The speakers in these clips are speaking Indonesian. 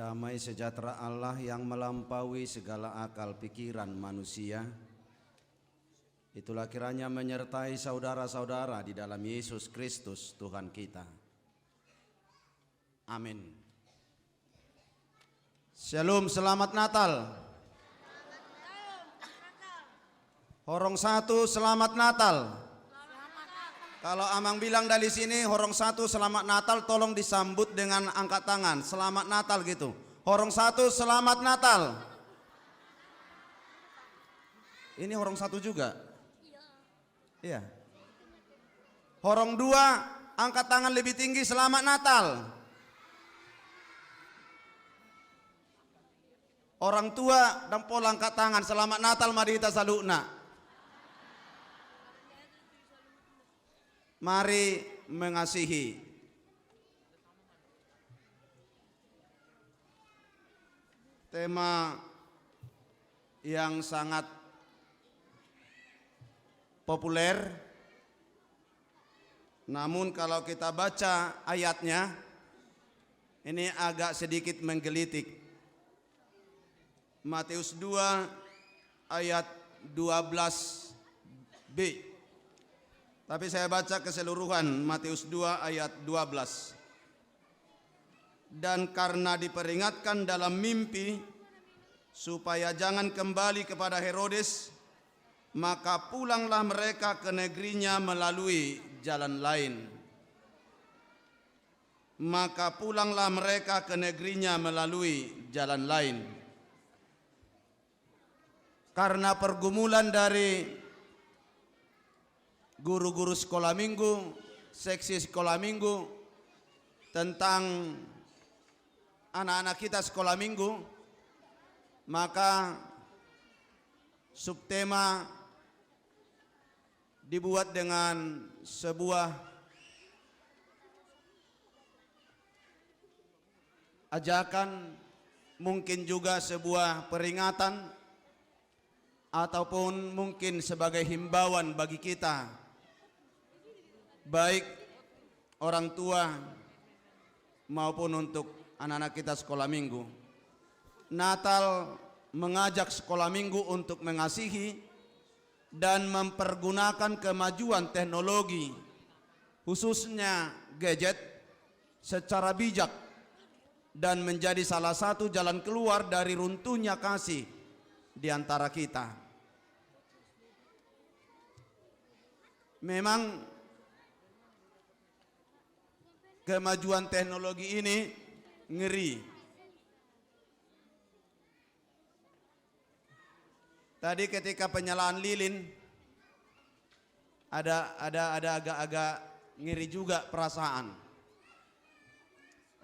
Damai sejahtera Allah yang melampaui segala akal pikiran manusia, itulah kiranya menyertai saudara-saudara di dalam Yesus Kristus Tuhan kita. Amin. Shalom, selamat Natal. Horong satu, selamat Natal. Kalau Amang bilang dari sini horong satu selamat Natal, tolong disambut dengan angkat tangan. Selamat Natal gitu. Horong satu selamat Natal. Ini horong satu juga. Iya. Horong dua angkat tangan lebih tinggi, selamat Natal. Orang tua dan pola angkat tangan, selamat Natal mari kita salutna. Mari mengasihi. Tema yang sangat populer, namun kalau kita baca ayatnya ini agak sedikit menggelitik. Matius 2 ayat 12b. Tapi saya baca keseluruhan Matius 2 ayat 12. Dan karena diperingatkan dalam mimpi supaya jangan kembali kepada Herodes, maka pulanglah mereka ke negerinya melalui jalan lain. Maka pulanglah mereka ke negerinya melalui jalan lain. Karena pergumulan dari guru-guru sekolah minggu, seksi sekolah minggu, tentang anak-anak kita sekolah minggu, maka subtema dibuat dengan sebuah ajakan, mungkin juga sebuah peringatan, ataupun mungkin sebagai himbauan bagi kita, baik orang tua maupun untuk anak-anak kita sekolah minggu. Natal mengajak sekolah minggu untuk mengasihi dan mempergunakan kemajuan teknologi, khususnya gadget, secara bijak dan menjadi salah satu jalan keluar dari runtuhnya kasih di antara kita. Memang kemajuan teknologi ini ngeri. Tadi ketika penyalaan lilin ada agak-agak ngeri juga perasaan.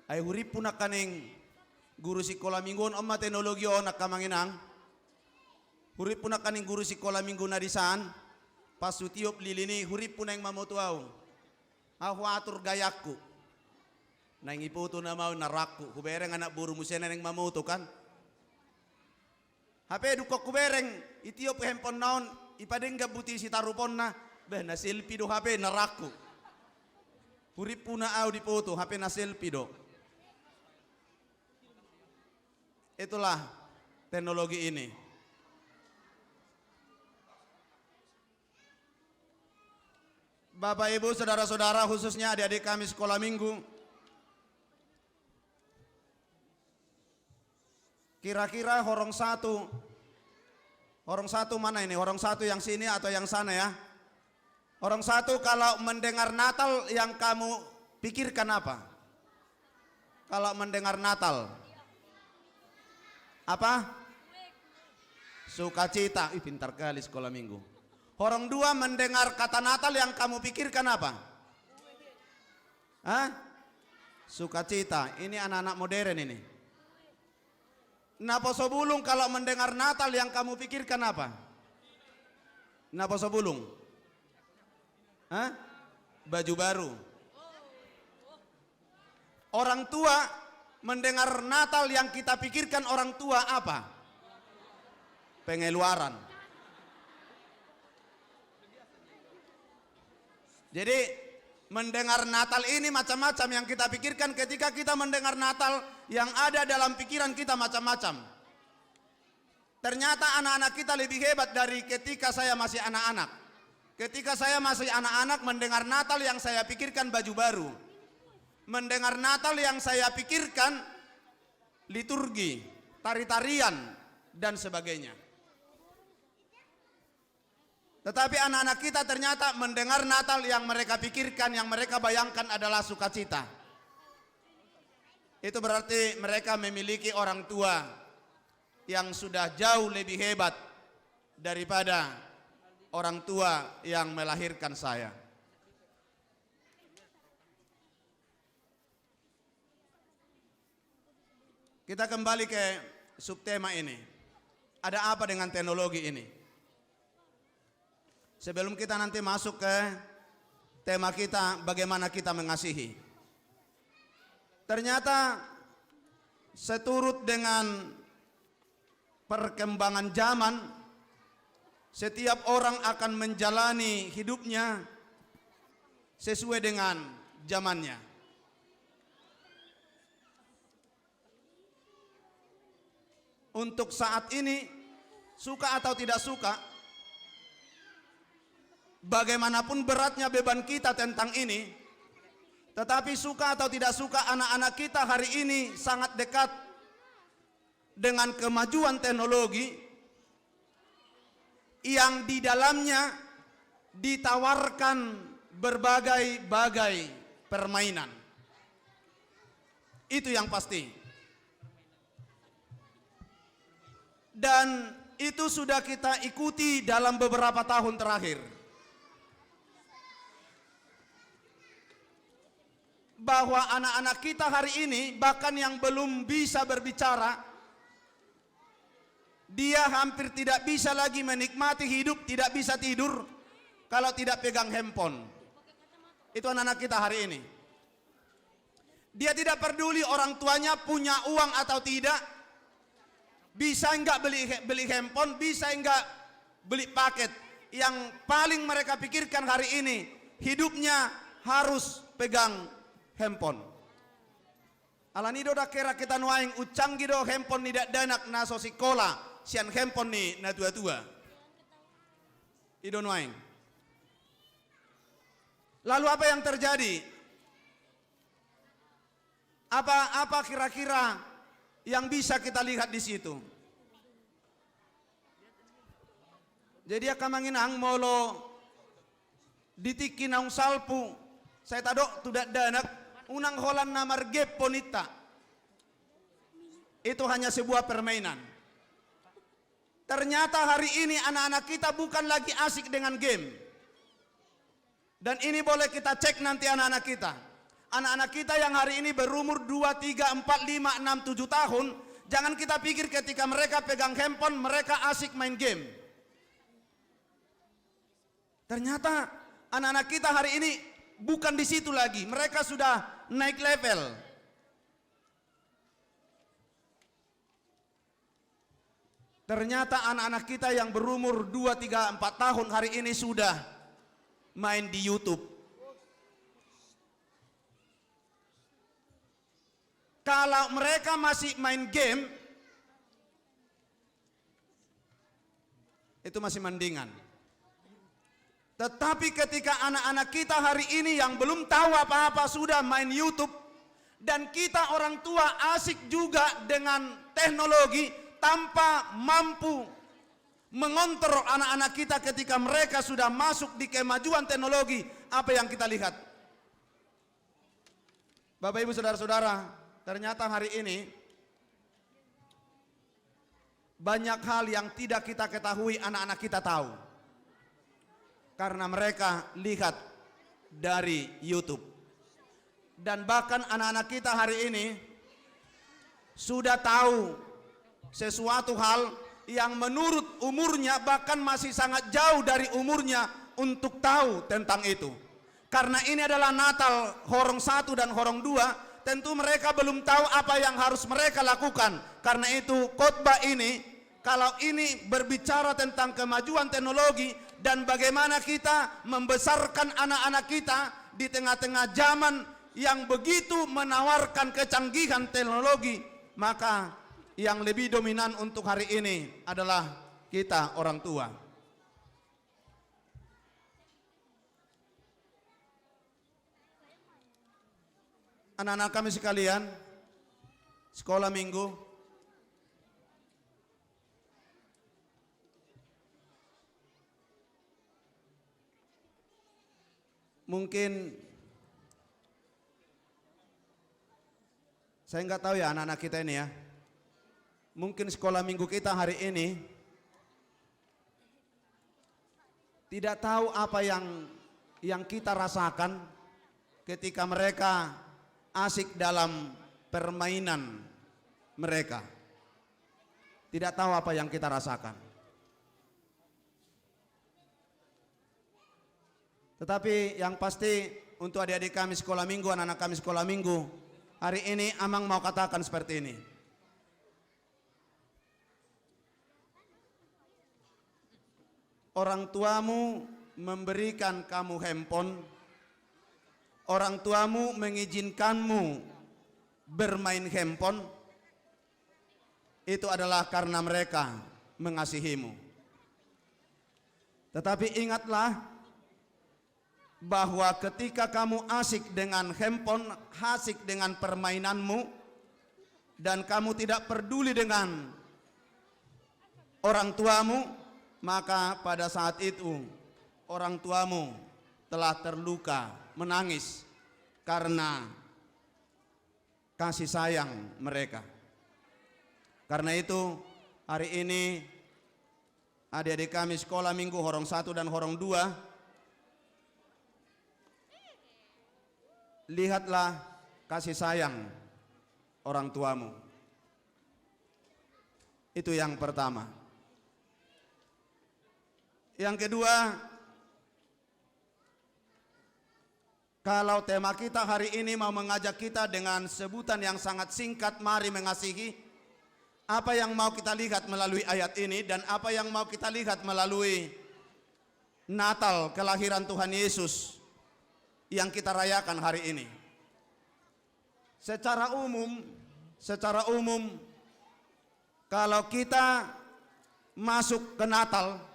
Ay hurip puna kaning guru sekolah minggu on teknologi on nakamanginang. Hurip puna kaning guru sekolah minggu nadisan pas tiup lilini hurip puna yang mamutuaw. Aku atur gayaku. Nang iputo na mau naraku, kubereng anak buru musena nang mamuto kan. Hape dukok kubereng, itiop handphone naon, ipadengga buti si tarupon na, beh na selfie do hape naraku. Hurip puna au dipoto, hape na selfie do. Itulah teknologi ini. Bapak Ibu, saudara-saudara, khususnya adik-adik kami sekolah minggu, kira-kira horong satu mana ini? Horong satu yang sini atau yang sana ya? Horong satu kalau mendengar Natal yang kamu pikirkan apa? Kalau mendengar Natal apa? Sukacita. Ih, pintar kali sekolah minggu. Horong dua mendengar kata Natal yang kamu pikirkan apa? Hah? Sukacita. Ini anak-anak modern ini. Napa sobulung kalau mendengar Natal yang kamu pikirkan apa? Napa sobulung? Hah? Baju baru. Orang tua mendengar Natal yang kita pikirkan orang tua apa? Pengeluaran. Jadi mendengar Natal ini macam-macam yang kita pikirkan ketika kita mendengar Natal yang ada dalam pikiran kita macam-macam. Ternyata anak-anak kita lebih hebat dari ketika saya masih anak-anak. Ketika saya masih anak-anak, mendengar Natal yang saya pikirkan baju baru. Mendengar Natal yang saya pikirkan liturgi, tari-tarian, dan sebagainya. Tetapi anak-anak kita ternyata mendengar Natal yang mereka pikirkan, yang mereka bayangkan adalah sukacita. Itu berarti mereka memiliki orang tua yang sudah jauh lebih hebat daripada orang tua yang melahirkan saya. Kita kembali ke subtema ini. Ada apa dengan teknologi ini? Sebelum kita nanti masuk ke tema kita, bagaimana kita mengasihi. Ternyata seturut dengan perkembangan zaman, setiap orang akan menjalani hidupnya sesuai dengan zamannya. Untuk saat ini, suka atau tidak suka, bagaimanapun beratnya beban kita tentang ini, tetapi suka atau tidak suka, anak-anak kita hari ini sangat dekat dengan kemajuan teknologi yang di dalamnya ditawarkan berbagai-bagai permainan. Itu yang pasti. Dan itu sudah kita ikuti dalam beberapa tahun terakhir. Bahwa anak-anak kita hari ini, bahkan yang belum bisa berbicara, dia hampir tidak bisa lagi menikmati hidup, tidak bisa tidur kalau tidak pegang handphone. Itu anak-anak kita hari ini. Dia tidak peduli orang tuanya punya uang atau tidak, bisa enggak beli handphone, bisa enggak beli paket. Yang paling mereka pikirkan hari ini, hidupnya harus pegang handphone. Alanido da kera kita nuaing ucang gido handphone ni danak na sosikola sian handphone ni na tua-tua. Ido nuaing. Lalu apa yang terjadi? Apa kira-kira yang bisa kita lihat di situ? Jadi akamanginang molo ditikin ang salpu. Saya tadok tidak danak unang holan na margep ponita. Itu hanya sebuah permainan. Ternyata hari ini anak-anak kita bukan lagi asik dengan game. Dan ini boleh kita cek nanti anak-anak kita. Anak-anak kita yang hari ini berumur 2, 3, 4, 5, 6, 7 tahun. Jangan kita pikir ketika mereka pegang handphone mereka asik main game. Ternyata anak-anak kita hari ini bukan di situ lagi. Mereka sudah naik level. Ternyata anak-anak kita yang berumur 2, 3, 4 tahun hari ini sudah main di YouTube. Kalau mereka masih main game, itu masih mendingan. Tetapi ketika anak-anak kita hari ini yang belum tahu apa-apa sudah main YouTube, dan kita orang tua asik juga dengan teknologi tanpa mampu mengontrol anak-anak kita ketika mereka sudah masuk di kemajuan teknologi, apa yang kita lihat? Bapak Ibu Saudara-saudara, ternyata hari ini banyak hal yang tidak kita ketahui anak-anak kita tahu. Karena mereka lihat dari YouTube. Dan bahkan anak-anak kita hari ini sudah tahu sesuatu hal yang menurut umurnya bahkan masih sangat jauh dari umurnya untuk tahu tentang itu. Karena ini adalah Natal Horong 1 dan Horong 2, tentu mereka belum tahu apa yang harus mereka lakukan. Karena itu khotbah ini, kalau ini berbicara tentang kemajuan teknologi dan bagaimana kita membesarkan anak-anak kita di tengah-tengah zaman yang begitu menawarkan kecanggihan teknologi, maka yang lebih dominan untuk hari ini adalah kita orang tua. Anak-anak kami sekalian, sekolah minggu, mungkin saya nggak tahu ya anak-anak kita ini ya. Mungkin sekolah minggu kita hari ini tidak tahu apa yang kita rasakan ketika mereka asik dalam permainan mereka. Tidak tahu apa yang kita rasakan. Tetapi yang pasti untuk adik-adik kami sekolah minggu, anak-anak kami sekolah minggu, hari ini Amang mau katakan seperti ini. Orang tuamu memberikan kamu handphone, orang tuamu mengizinkanmu bermain handphone, itu adalah karena mereka mengasihimu. Tetapi ingatlah bahwa ketika kamu asik dengan handphone, asik dengan permainanmu, dan kamu tidak peduli dengan orang tuamu, maka pada saat itu orang tuamu telah terluka, menangis karena kasih sayang mereka. Karena itu hari ini adik-adik kami sekolah minggu Horong 1 dan Horong 2, lihatlah kasih sayang orang tuamu. Itu yang pertama. Yang kedua, kalau tema kita hari ini mau mengajak kita dengan sebutan yang sangat singkat, mari mengasihi. Apa yang mau kita lihat melalui ayat ini dan apa yang mau kita lihat melalui Natal kelahiran Tuhan Yesus yang kita rayakan hari ini. Secara umum, kalau kita masuk ke Natal,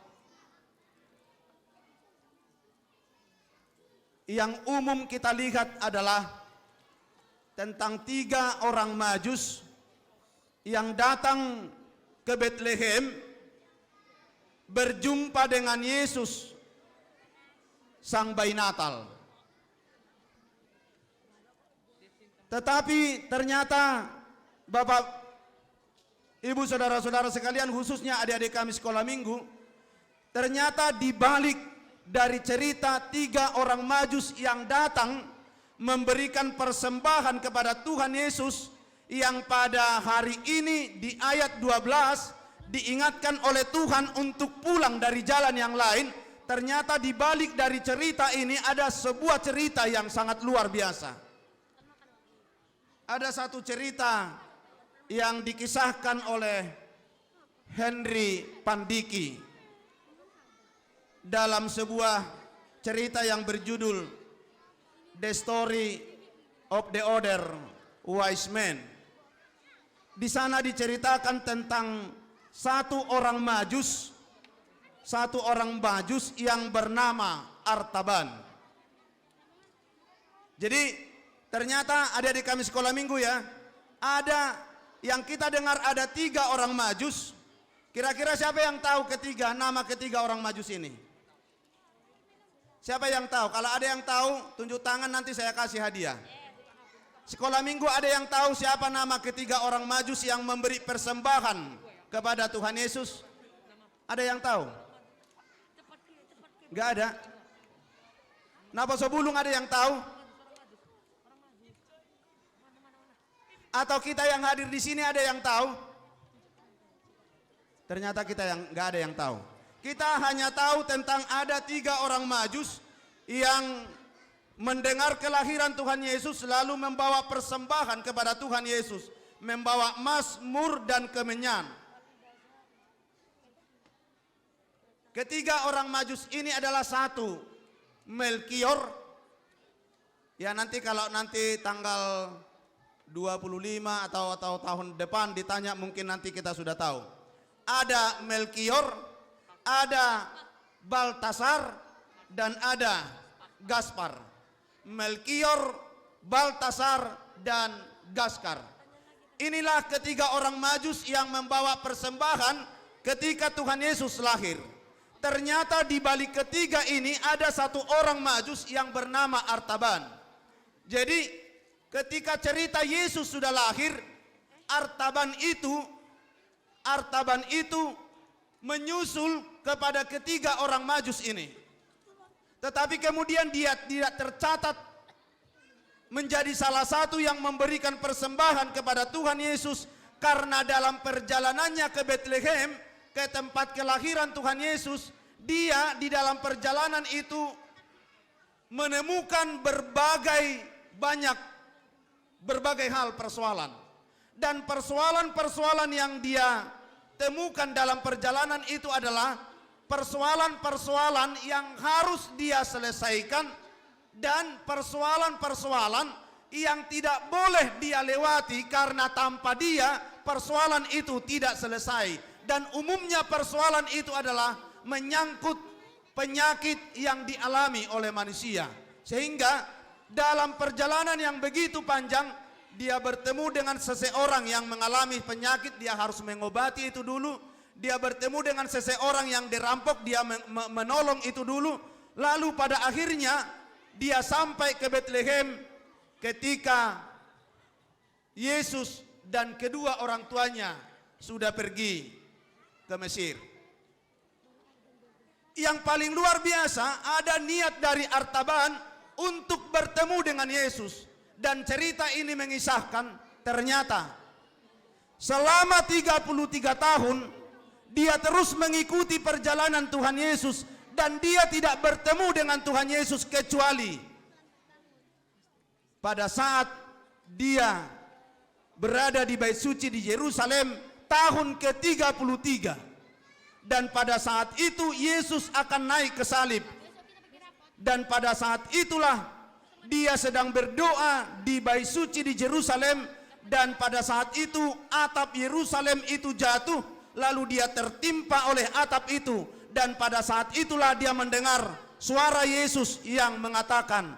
yang umum kita lihat adalah tentang 3 orang Majus yang datang ke Bethlehem berjumpa dengan Yesus sang bayi Natal. Tetapi ternyata Bapak, Ibu, saudara-saudara sekalian, khususnya adik-adik kami sekolah minggu, ternyata di balik dari cerita 3 orang Majus yang datang memberikan persembahan kepada Tuhan Yesus, yang pada hari ini di ayat 12 diingatkan oleh Tuhan untuk pulang dari jalan yang lain. Ternyata di balik dari cerita ini ada sebuah cerita yang sangat luar biasa. Ada satu cerita yang dikisahkan oleh Henry Pandiki dalam sebuah cerita yang berjudul The Story of the Other Wise Man. Di sana diceritakan tentang satu orang Majus yang bernama Artaban. Jadi ternyata ada di kami sekolah minggu ya, ada yang kita dengar ada 3 orang Majus. Kira-kira siapa yang tahu nama ketiga orang Majus ini? Siapa yang tahu? Kalau ada yang tahu, tunjuk tangan, nanti saya kasih hadiah. Sekolah minggu ada yang tahu siapa nama ketiga orang Majus yang memberi persembahan kepada Tuhan Yesus? Ada yang tahu? Enggak ada. Napa sebelum ada yang tahu? Atau kita yang hadir di sini ada yang tahu? Ternyata kita yang enggak ada yang tahu. Kita hanya tahu tentang ada 3 orang Majus yang mendengar kelahiran Tuhan Yesus lalu membawa persembahan kepada Tuhan Yesus, membawa emas, mur, dan kemenyan. Ketiga orang Majus ini adalah 1 Melkior, Ya nanti kalau nanti tanggal 25 atau tahun depan ditanya mungkin nanti kita sudah tahu. Ada Melkior, ada Baltasar, dan ada Gaspar. Melkior, Baltasar, dan Gaspar. Inilah ketiga orang Majus yang membawa persembahan ketika Tuhan Yesus lahir. Ternyata di balik ketiga ini ada satu orang Majus yang bernama Artaban. Jadi ketika cerita Yesus sudah lahir, Artaban itu menyusul kepada ketiga orang Majus ini. Tetapi kemudian dia tidak tercatat menjadi salah satu yang memberikan persembahan kepada Tuhan Yesus, karena dalam perjalanannya ke Bethlehem, ke tempat kelahiran Tuhan Yesus, dia di dalam perjalanan itu menemukan berbagai hal persoalan. Dan persoalan-persoalan yang dia temukan dalam perjalanan itu adalah persoalan-persoalan yang harus dia selesaikan dan persoalan-persoalan yang tidak boleh dia lewati, karena tanpa dia persoalan itu tidak selesai. Dan umumnya persoalan itu adalah menyangkut penyakit yang dialami oleh manusia. Sehingga dalam perjalanan yang begitu panjang, dia bertemu dengan seseorang yang mengalami penyakit, dia harus mengobati itu dulu. Dia bertemu dengan seseorang yang dirampok, dia menolong itu dulu. Lalu pada akhirnya dia sampai ke Bethlehem ketika Yesus dan kedua orang tuanya sudah pergi ke Mesir. Yang paling luar biasa, ada niat dari Artaban untuk bertemu dengan Yesus. Dan cerita ini mengisahkan ternyata selama 33 tahun dia terus mengikuti perjalanan Tuhan Yesus, dan dia tidak bertemu dengan Tuhan Yesus kecuali pada saat dia berada di Bait Suci di Yerusalem tahun ke-33. Dan pada saat itu Yesus akan naik ke salib. Dan pada saat itulah dia sedang berdoa di Bait Suci di Yerusalem, dan pada saat itu atap Yerusalem itu jatuh, lalu dia tertimpa oleh atap itu. Dan pada saat itulah dia mendengar suara Yesus yang mengatakan,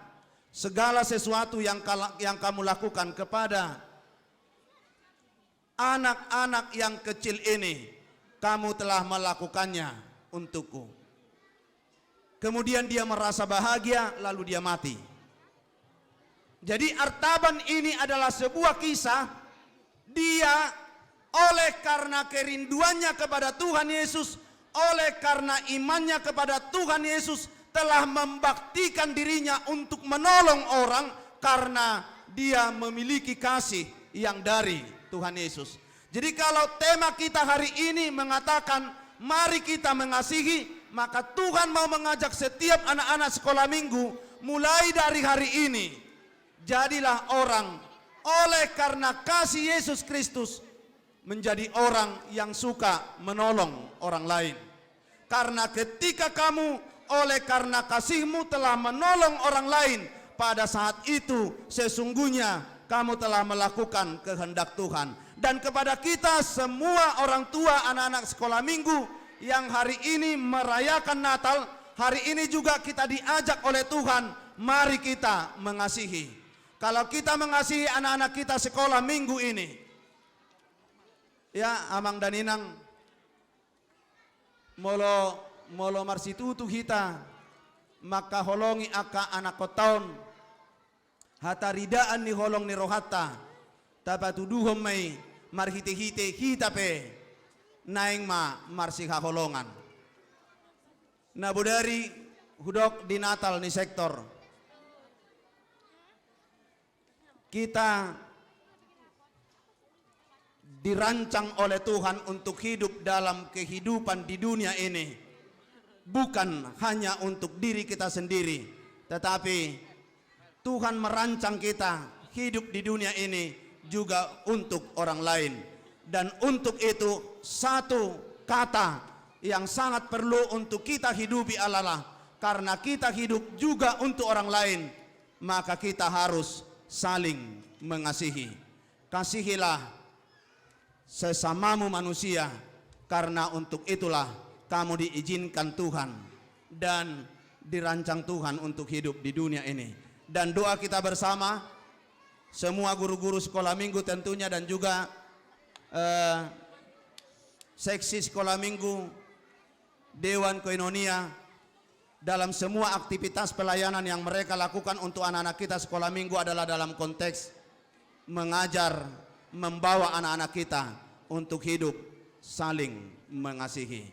segala sesuatu yang kamu lakukan kepada anak-anak yang kecil ini, kamu telah melakukannya untukku. Kemudian dia merasa bahagia, lalu dia mati. Jadi Artaban ini adalah sebuah kisah, dia oleh karena kerinduannya kepada Tuhan Yesus, oleh karena imannya kepada Tuhan Yesus, telah membaktikan dirinya untuk menolong orang karena dia memiliki kasih yang dari Tuhan Yesus. Jadi kalau tema kita hari ini mengatakan mari kita mengasihi, maka Tuhan mau mengajak setiap anak-anak sekolah minggu mulai dari hari ini, jadilah orang oleh karena kasih Yesus Kristus menjadi orang yang suka menolong orang lain. Karena ketika kamu oleh karena kasihmu telah menolong orang lain, pada saat itu sesungguhnya kamu telah melakukan kehendak Tuhan. Dan kepada kita semua orang tua anak-anak sekolah minggu yang hari ini merayakan Natal, hari ini juga kita diajak oleh Tuhan, mari kita mengasihi. Kalau kita mengasihi anak-anak kita sekolah minggu ini, ya amang dan inang molo marsitutu kita, maka holongi aka anak kotaon hataridaan ni holong ni rohata tapatuduhom may marhite-hite kita pe naing marsi haholongan. Na budari hudok di Natal ni sektor kita dirancang oleh Tuhan untuk hidup dalam kehidupan di dunia ini, bukan hanya untuk diri kita sendiri, tetapi Tuhan merancang kita hidup di dunia ini juga untuk orang lain. Dan untuk itu satu kata yang sangat perlu untuk kita hidupi adalah karena kita hidup juga untuk orang lain, maka kita harus saling mengasihi. Kasihilah sesamamu manusia, karena untuk itulah kamu diizinkan Tuhan dan dirancang Tuhan untuk hidup di dunia ini. Dan doa kita bersama, semua guru-guru sekolah minggu tentunya, dan juga seksi sekolah minggu, Dewan Koinonia, dalam semua aktivitas pelayanan yang mereka lakukan untuk anak-anak kita sekolah minggu adalah dalam konteks mengajar, membawa anak-anak kita untuk hidup saling mengasihi.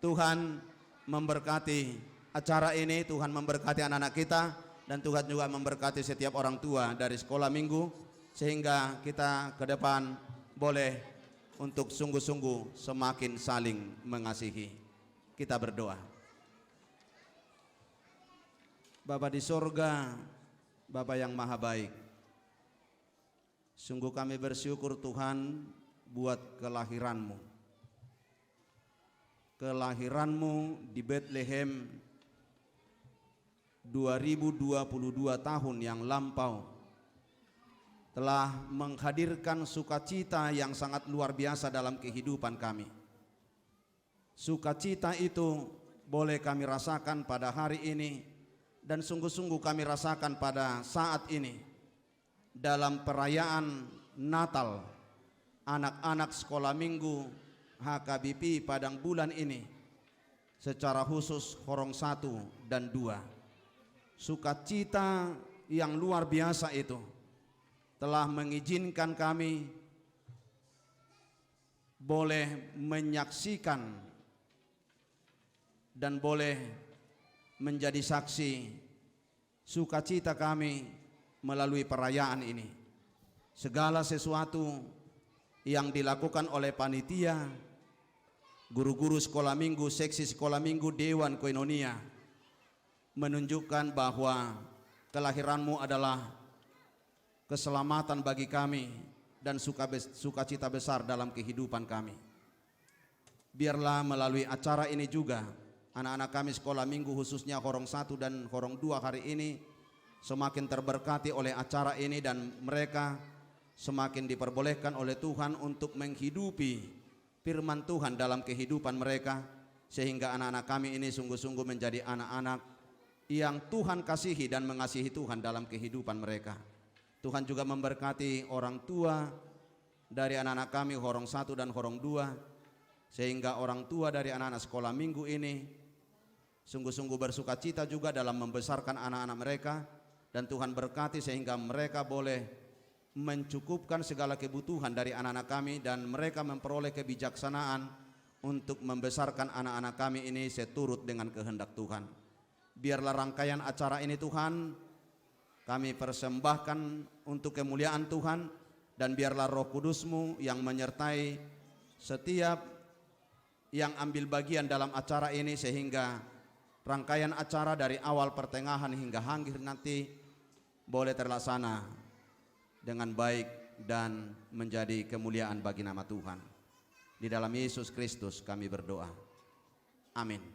Tuhan memberkati acara ini, Tuhan memberkati anak-anak kita, dan Tuhan juga memberkati setiap orang tua dari sekolah minggu, sehingga kita ke depan boleh untuk sungguh-sungguh semakin saling mengasihi. Kita berdoa. Bapa di sorga, Bapa yang maha baik, sungguh kami bersyukur Tuhan buat kelahiran-Mu. Kelahiran-Mu di Bethlehem 2022 tahun yang lampau telah menghadirkan sukacita yang sangat luar biasa dalam kehidupan kami. Sukacita itu boleh kami rasakan pada hari ini, dan sungguh-sungguh kami rasakan pada saat ini dalam perayaan Natal anak-anak sekolah minggu HKBP Padang Bulan ini, secara khusus Horong 1 dan 2. Sukacita yang luar biasa itu telah mengizinkan kami boleh menyaksikan dan boleh menjadi saksi sukacita kami melalui perayaan ini. Segala sesuatu yang dilakukan oleh panitia, guru-guru sekolah minggu, seksi sekolah minggu, Dewan Koinonia, menunjukkan bahwa kelahiran-Mu adalah keselamatan bagi kami dan sukacita besar dalam kehidupan kami. Biarlah melalui acara ini juga anak-anak kami sekolah minggu, khususnya Horong 1 dan Horong 2 hari ini, semakin terberkati oleh acara ini, dan mereka semakin diperbolehkan oleh Tuhan untuk menghidupi firman Tuhan dalam kehidupan mereka, sehingga anak-anak kami ini sungguh-sungguh menjadi anak-anak yang Tuhan kasihi dan mengasihi Tuhan dalam kehidupan mereka. Tuhan juga memberkati orang tua dari anak-anak kami Horong 1 dan Horong 2, sehingga orang tua dari anak-anak sekolah minggu ini sungguh-sungguh bersukacita juga dalam membesarkan anak-anak mereka, dan Tuhan berkati sehingga mereka boleh mencukupkan segala kebutuhan dari anak-anak kami, dan mereka memperoleh kebijaksanaan untuk membesarkan anak-anak kami ini seturut dengan kehendak Tuhan. Biarlah rangkaian acara ini Tuhan kami persembahkan untuk kemuliaan Tuhan, dan biarlah Roh Kudus-Mu yang menyertai setiap yang ambil bagian dalam acara ini, sehingga rangkaian acara dari awal, pertengahan hingga akhir nanti boleh terlaksana dengan baik dan menjadi kemuliaan bagi nama Tuhan. Di dalam Yesus Kristus kami berdoa. Amin.